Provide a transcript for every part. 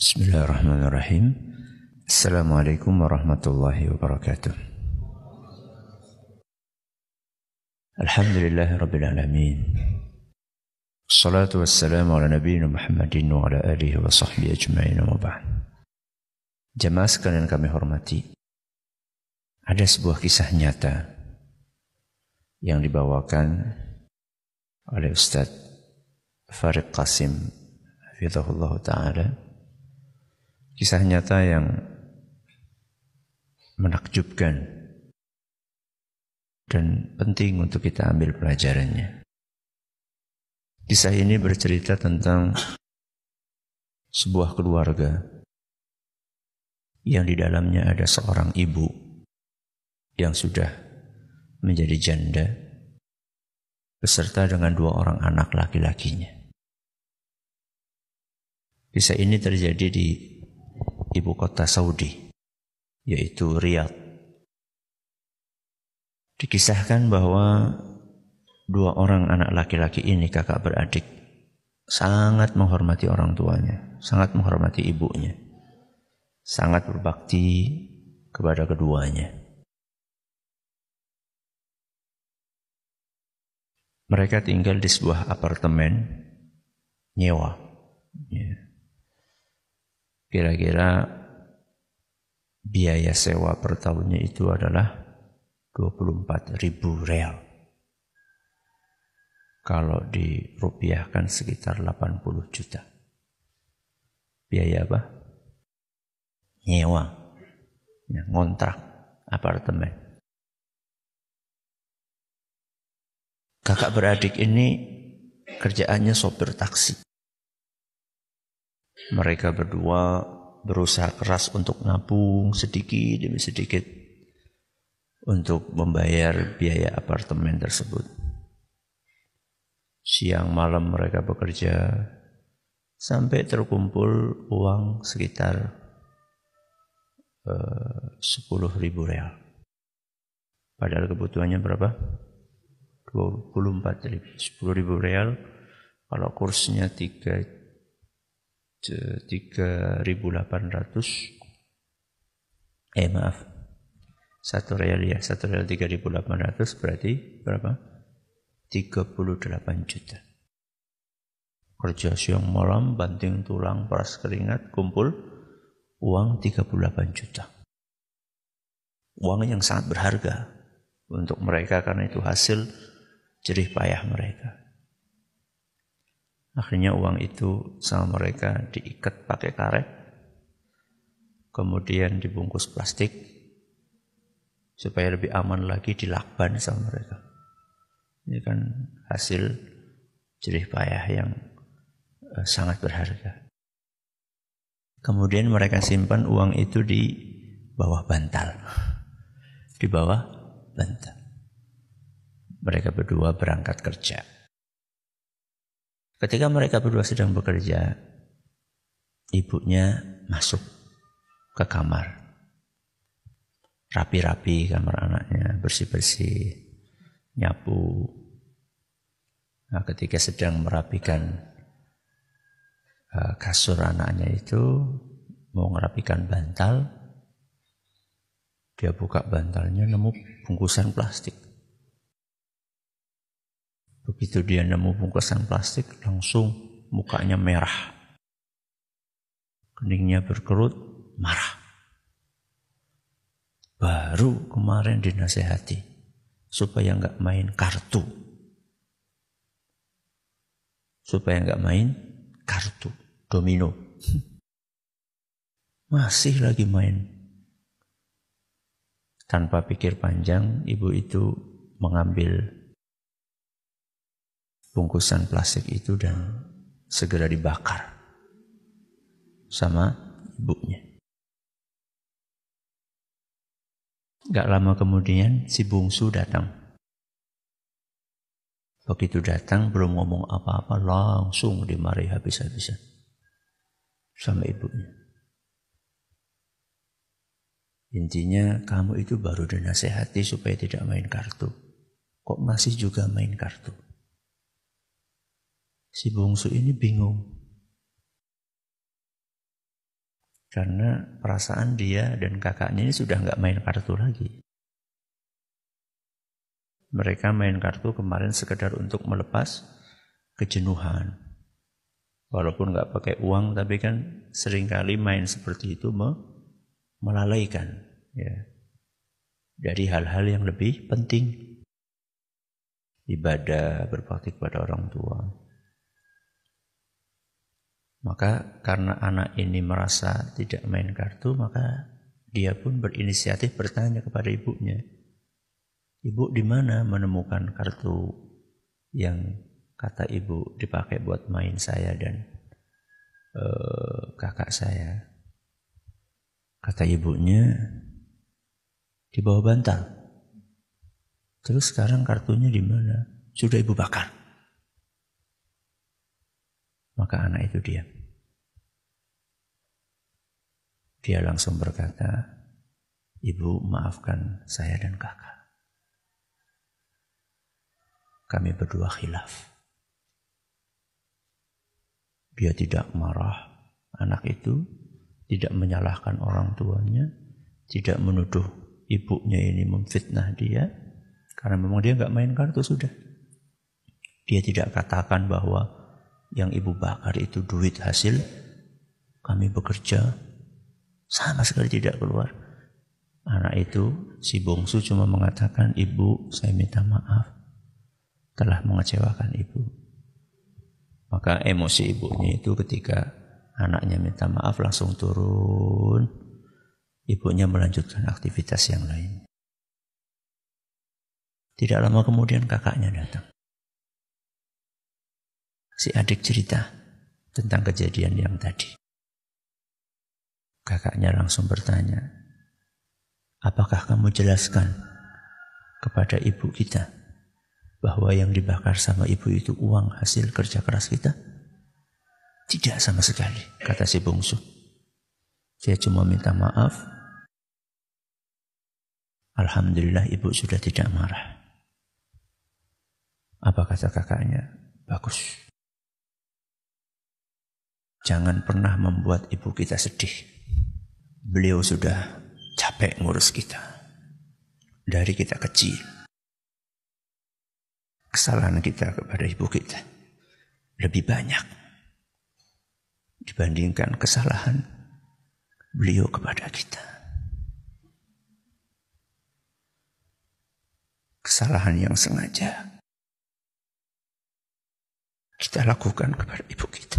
Bismillahirrahmanirrahim. Assalamualaikum warahmatullahi wabarakatuh. Alhamdulillahirabbil alamin. Wassalatu wassalamu ala nabiyyina Muhammadin wa ala alihi wa sahbihi ajma'in wa ba'd. Jamaah sekalian kami hormati, ada sebuah kisah nyata yang dibawakan oleh Ustaz Farid Qasim hafizahullah ta'ala. Kisah nyata yang menakjubkan dan penting untuk kita ambil pelajarannya. Kisah ini bercerita tentang sebuah keluarga yang di dalamnya ada seorang ibu yang sudah menjadi janda beserta dengan 2 orang anak laki-lakinya. Kisah ini terjadi di ibu kota Saudi, yaitu Riyadh. Dikisahkan bahwa 2 orang anak laki-laki ini, kakak beradik, sangat menghormati orang tuanya, sangat menghormati ibunya, sangat berbakti kepada keduanya. Mereka tinggal di sebuah apartemen nyewa. Kira-kira biaya sewa per tahunnya itu adalah 24.000 real. Kalau dirupiahkan sekitar 80 juta. Biaya apa? Nyewa. Ngontrak apartemen. Kakak beradik ini kerjaannya sopir taksi. Mereka berdua berusaha keras untuk nabung sedikit demi sedikit untuk membayar biaya apartemen tersebut. Siang malam mereka bekerja sampai terkumpul uang sekitar 10.000 real. Padahal kebutuhannya berapa? 24.000. 10.000 real kalau kursnya 3.800, 1 real ya, 1 real 3.800 berarti berapa? 38 juta. Kerja siang malam, banting tulang, peras keringat, kumpul uang 38 juta. Uang yang sangat berharga untuk mereka karena itu hasil jerih payah mereka. Akhirnya uang itu sama mereka diikat pakai karet, kemudian dibungkus plastik, supaya lebih aman lagi dilakban sama mereka. Ini kan hasil jerih payah yang sangat berharga. Kemudian mereka simpan uang itu di bawah bantal. Di bawah bantal. Mereka berdua berangkat kerja. Ketika mereka berdua sedang bekerja, ibunya masuk ke kamar. Rapi-rapi kamar anaknya, bersih-bersih, nyapu. Nah, ketika sedang merapikan kasur anaknya itu, mau merapikan bantal, dia buka bantalnya nemu bungkusan plastik. Begitu dia nemu bungkusan plastik, langsung mukanya merah. Keningnya berkerut, marah. Baru kemarin dinasehati supaya enggak main kartu. Supaya enggak main kartu, domino. Masih lagi main. Tanpa pikir panjang, ibu itu mengambil bungkusan plastik itu dan segera dibakar sama ibunya. Gak lama kemudian si bungsu datang. Begitu datang belum ngomong apa-apa langsung dimarahi habis-habisan sama ibunya. Intinya kamu itu baru dinasehati supaya tidak main kartu. Kok masih juga main kartu? Si bungsu ini bingung. Karena perasaan dia dan kakaknya ini sudah nggak main kartu lagi. Mereka main kartu kemarin sekedar untuk melepas kejenuhan. Walaupun nggak pakai uang, tapi kan seringkali main seperti itu melalaikan ya, dari hal-hal yang lebih penting. Ibadah, berbakti kepada orang tua. Maka karena anak ini merasa tidak main kartu, maka dia pun berinisiatif bertanya kepada ibunya, "Ibu, di mana menemukan kartu yang kata ibu dipakai buat main saya dan kakak saya?" Kata ibunya, "Di bawah bantal." "Terus sekarang kartunya di mana?" "Sudah ibu bakar." Maka anak itu diam. Dia langsung berkata, "Ibu, maafkan saya dan kakak. Kami berdua khilaf." Dia tidak marah. Anak itu tidak menyalahkan orang tuanya, tidak menuduh ibunya ini memfitnah dia, karena memang dia nggak main kartu sudah. Dia tidak katakan bahwa yang ibu bakar itu duit hasil kami bekerja, sama sekali tidak keluar. Anak itu, si bungsu, cuma mengatakan, "Ibu, saya minta maaf telah mengecewakan ibu." Maka emosi ibunya itu ketika anaknya minta maaf langsung turun. Ibunya melanjutkan aktivitas yang lain. Tidak lama kemudian kakaknya datang. Si adik cerita tentang kejadian yang tadi. Kakaknya langsung bertanya, "Apakah kamu jelaskan kepada ibu kita bahwa yang dibakar sama ibu itu uang hasil kerja keras kita?" "Tidak sama sekali," kata si bungsu. "Saya cuma minta maaf. Alhamdulillah ibu sudah tidak marah." Apa kata kakaknya? "Bagus. Jangan pernah membuat ibu kita sedih. Beliau sudah capek ngurus kita. Dari kita kecil. Kesalahan kita kepada ibu kita lebih banyak dibandingkan kesalahan beliau kepada kita. Kesalahan yang sengaja kita lakukan kepada ibu kita.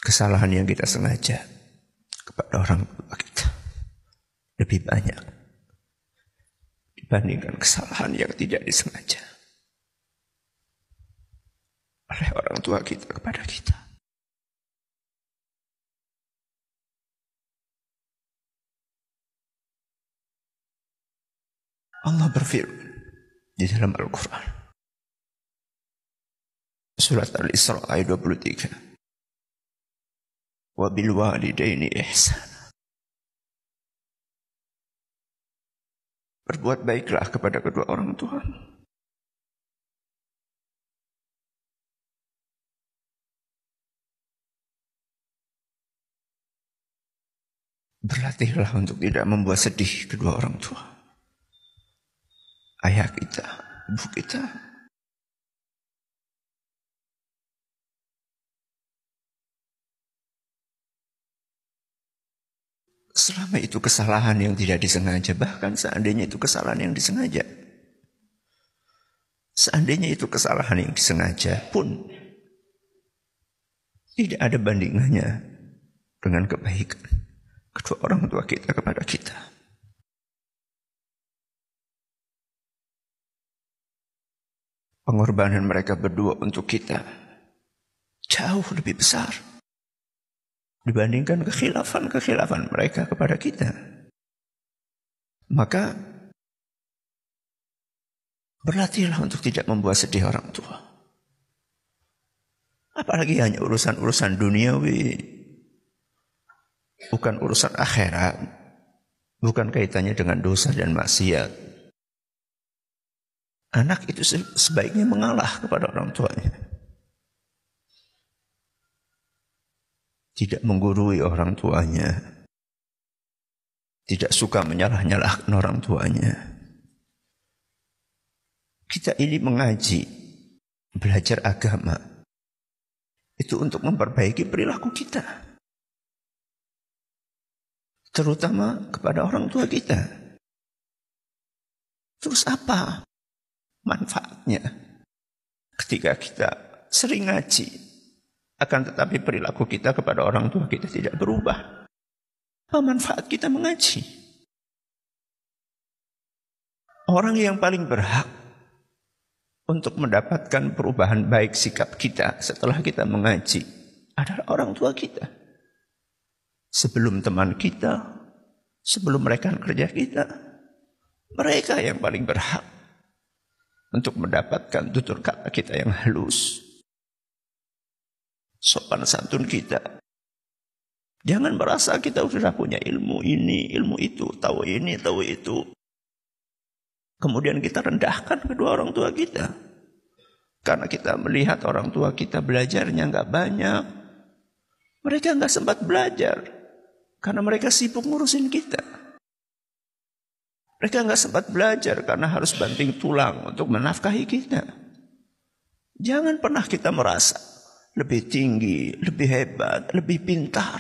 Kesalahan yang kita sengaja kepada orang tua kita lebih banyak dibandingkan kesalahan yang tidak disengaja oleh orang tua kita kepada kita. Allah berfirman di dalam Al-Quran, surat Al-Isra ayat 23, "Wa bil walidaini ihsana." Berbuat baiklah kepada kedua orang tua. Berlatihlah untuk tidak membuat sedih kedua orang tua. Ayah kita, ibu kita. Selama itu kesalahan yang tidak disengaja, bahkan seandainya itu kesalahan yang disengaja. Seandainya itu kesalahan yang disengaja pun tidak ada bandingannya dengan kebaikan kedua orang tua kita kepada kita. Pengorbanan mereka berdua untuk kita jauh lebih besar dibandingkan kekhilafan mereka kepada kita. Maka berlatihlah untuk tidak membuat sedih orang tua. Apalagi hanya urusan-urusan duniawi, bukan urusan akhirat, bukan kaitannya dengan dosa dan maksiat. Anak itu sebaiknya mengalah kepada orang tuanya. tidak menggurui orang tuanya, tidak suka menyalah-nyalahkan orang tuanya. Kita ini mengaji, belajar agama, itu untuk memperbaiki perilaku kita, terutama kepada orang tua kita. Terus apa manfaatnya ketika kita sering ngaji, akan tetapi perilaku kita kepada orang tua kita tidak berubah? Apa manfaat kita mengaji? Orang yang paling berhak untuk mendapatkan perubahan baik sikap kita setelah kita mengaji adalah orang tua kita. Sebelum teman kita, sebelum rekan kerja kita, mereka yang paling berhak untuk mendapatkan tutur kata kita yang halus, sopan santun kita. Jangan merasa kita sudah punya ilmu ini, ilmu itu, tahu ini, tahu itu. Kemudian kita rendahkan kedua orang tua kita. Karena kita melihat orang tua kita belajarnya nggak banyak. Mereka nggak sempat belajar. Karena mereka sibuk ngurusin kita. Mereka nggak sempat belajar karena harus banting tulang untuk menafkahi kita. Jangan pernah kita merasa lebih tinggi, lebih hebat, lebih pintar,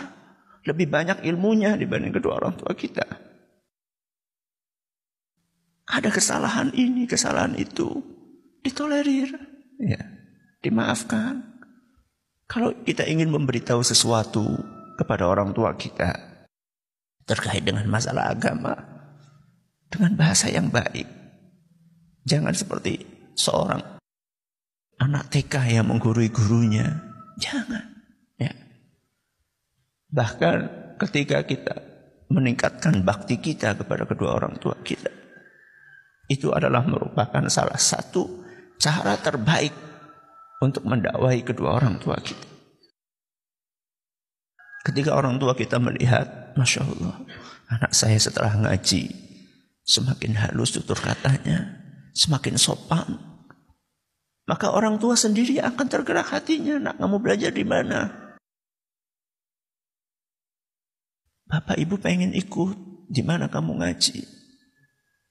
lebih banyak ilmunya dibanding kedua orang tua kita. Ada kesalahan ini, kesalahan itu, ditolerir, ya, dimaafkan. Kalau kita ingin memberitahu sesuatu kepada orang tua kita terkait dengan masalah agama, dengan bahasa yang baik. Jangan seperti seorang anak TK yang menggurui gurunya. Jangan. Ya. Bahkan ketika kita meningkatkan bakti kita kepada kedua orang tua kita, itu adalah merupakan salah satu cara terbaik untuk mendakwahi kedua orang tua kita. Ketika orang tua kita melihat, Masya Allah, anak saya setelah ngaji semakin halus tutur katanya, semakin sopan, maka orang tua sendiri akan tergerak hatinya. Nak, kamu belajar di mana? Bapak ibu pengen ikut, di mana kamu ngaji?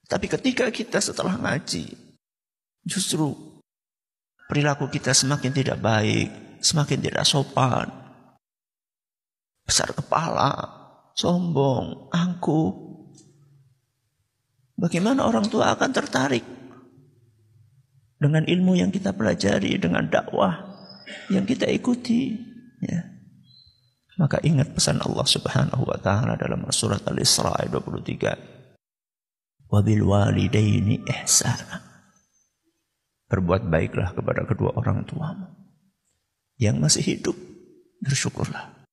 Tapi ketika kita setelah ngaji, justru perilaku kita semakin tidak baik, semakin tidak sopan, besar kepala, sombong, angkuh. Bagaimana orang tua akan tertarik dengan ilmu yang kita pelajari, dengan dakwah yang kita ikuti, ya. Maka ingat pesan Allah Subhanahu wa taala dalam surat Al-Isra ayat 23. Wabil walidaini ihsana. Berbuat baiklah kepada kedua orang tuamu. Yang masih hidup, bersyukurlah.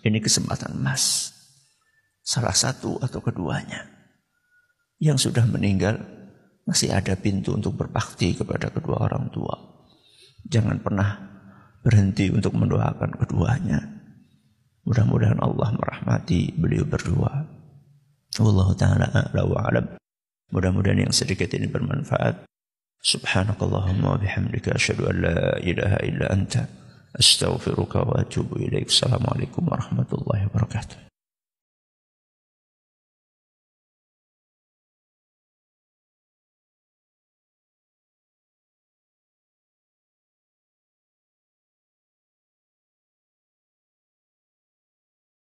Ini kesempatan emas. Salah satu atau keduanya. Yang sudah meninggal, masih ada pintu untuk berbakti kepada kedua orang tua. Jangan pernah berhenti untuk mendoakan keduanya. Mudah-mudahan Allah merahmati beliau berdua. Wallahu ta'ala a'la wa a'lam. Mudah-mudahan yang sedikit ini bermanfaat. Subhanakallahumma wa bihamdika asyhadu an la ilaha illa anta astaghfiruka wa atubu ilaik. Assalamualaikum warahmatullahi wabarakatuh.